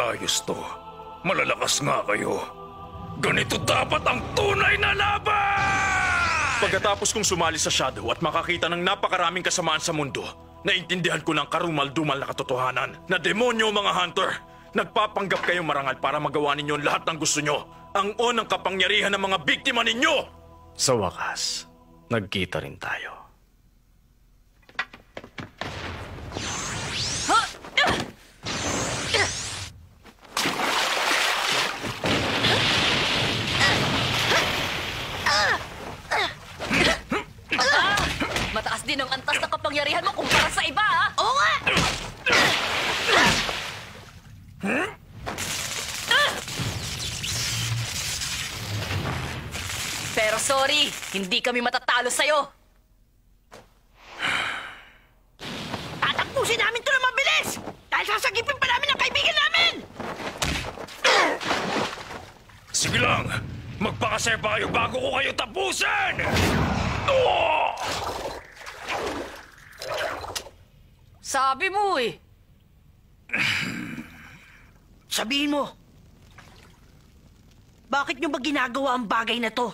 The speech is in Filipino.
Ayos to. Malalakas nga kayo. Ganito dapat ang tunay na laban! Pagkatapos kong sumali sa Shadow at makakita ng napakaraming kasamaan sa mundo, naintindihan ko ng karumal-dumal na katotohanan na demonyo mga hunter. Nagpapanggap kayo marangal para magawa ninyo lahat ng gusto nyo. Ang onang kapangyarihan ng mga biktima ninyo! Sa wakas, nagkita rin tayo. Mataas din ang antas na kapangyarihan mo kumpara sa iba, ha? Oo nga! Pero sorry, hindi kami matatalo sa'yo. Tatakbusin namin ito na mabilis! Dahil sasagipin pa namin ang kaibigan namin! Sige lang! Magpakasaya pa kayo bago ko kayo tapusin! Sabi mo eh. Sabihin mo, bakit nyo ba ginagawa ang bagay na to?